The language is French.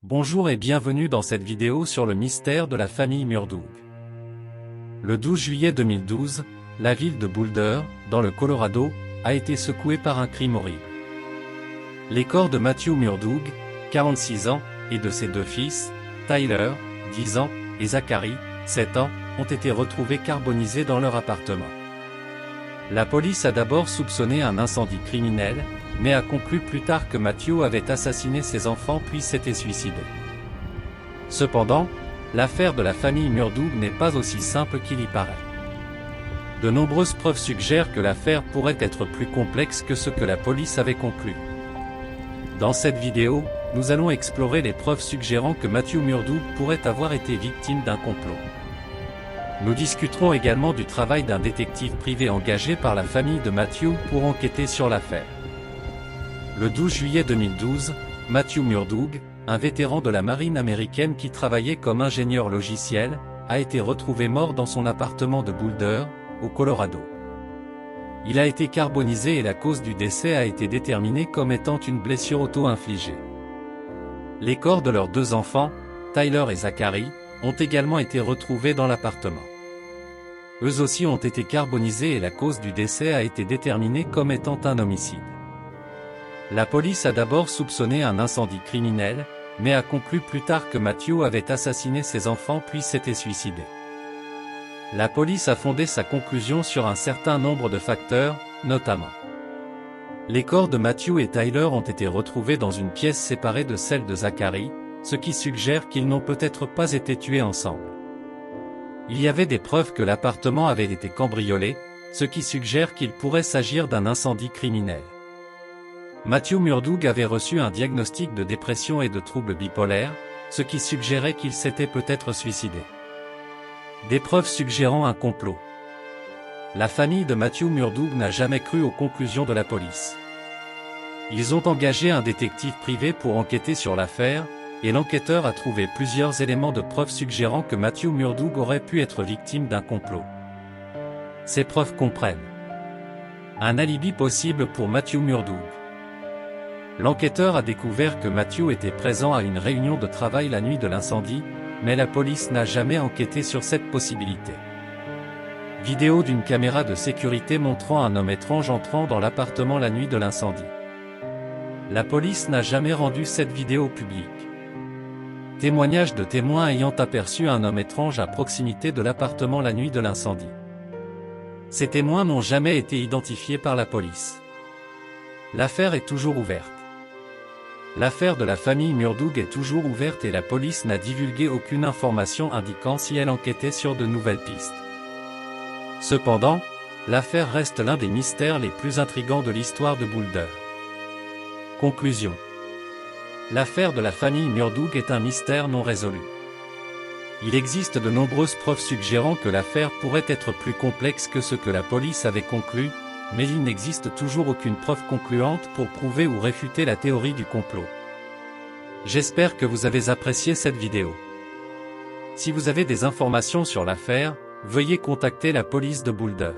Bonjour et bienvenue dans cette vidéo sur le mystère de la famille Murdoug. Le 12 juillet 2012, la ville de Boulder, dans le Colorado, a été secouée par un crime horrible. Les corps de Matthew Murdoug, 46 ans, et de ses deux fils, Tyler, 10 ans, et Zachary, 7 ans, ont été retrouvés carbonisés dans leur appartement. La police a d'abord soupçonné un incendie criminel, mais a conclu plus tard que Matthew avait assassiné ses enfants puis s'était suicidé. Cependant, l'affaire de la famille Murdoug n'est pas aussi simple qu'il y paraît. De nombreuses preuves suggèrent que l'affaire pourrait être plus complexe que ce que la police avait conclu. Dans cette vidéo, nous allons explorer les preuves suggérant que Matthew Murdoug pourrait avoir été victime d'un complot. Nous discuterons également du travail d'un détective privé engagé par la famille de Matthew pour enquêter sur l'affaire. Le 12 juillet 2012, Matthew Murdoug, un vétéran de la marine américaine qui travaillait comme ingénieur logiciel, a été retrouvé mort dans son appartement de Boulder, au Colorado. Il a été carbonisé et la cause du décès a été déterminée comme étant une blessure auto-infligée. Les corps de leurs deux enfants, Tyler et Zachary, ont également été retrouvés dans l'appartement. Eux aussi ont été carbonisés et la cause du décès a été déterminée comme étant un homicide. La police a d'abord soupçonné un incendie criminel, mais a conclu plus tard que Matthew avait assassiné ses enfants puis s'était suicidé. La police a fondé sa conclusion sur un certain nombre de facteurs, notamment. Les corps de Matthew et Tyler ont été retrouvés dans une pièce séparée de celle de Zachary, ce qui suggère qu'ils n'ont peut-être pas été tués ensemble. Il y avait des preuves que l'appartement avait été cambriolé, ce qui suggère qu'il pourrait s'agir d'un incendie criminel. Matthew Murdoug avait reçu un diagnostic de dépression et de troubles bipolaires, ce qui suggérait qu'il s'était peut-être suicidé. Des preuves suggérant un complot. La famille de Matthew Murdoug n'a jamais cru aux conclusions de la police. Ils ont engagé un détective privé pour enquêter sur l'affaire, et l'enquêteur a trouvé plusieurs éléments de preuves suggérant que Matthew Murdoug aurait pu être victime d'un complot. Ces preuves comprennent un alibi possible pour Matthew Murdoug. L'enquêteur a découvert que Matthew était présent à une réunion de travail la nuit de l'incendie, mais la police n'a jamais enquêté sur cette possibilité. Vidéo d'une caméra de sécurité montrant un homme étrange entrant dans l'appartement la nuit de l'incendie. La police n'a jamais rendu cette vidéo publique. Témoignage de témoins ayant aperçu un homme étrange à proximité de l'appartement la nuit de l'incendie. Ces témoins n'ont jamais été identifiés par la police. L'affaire est toujours ouverte. L'affaire de la famille Murdoug est toujours ouverte et la police n'a divulgué aucune information indiquant si elle enquêtait sur de nouvelles pistes. Cependant, l'affaire reste l'un des mystères les plus intrigants de l'histoire de Boulder. Conclusion. L'affaire de la famille Murdoug est un mystère non résolu. Il existe de nombreuses preuves suggérant que l'affaire pourrait être plus complexe que ce que la police avait conclu, mais il n'existe toujours aucune preuve concluante pour prouver ou réfuter la théorie du complot. J'espère que vous avez apprécié cette vidéo. Si vous avez des informations sur l'affaire, veuillez contacter la police de Boulder.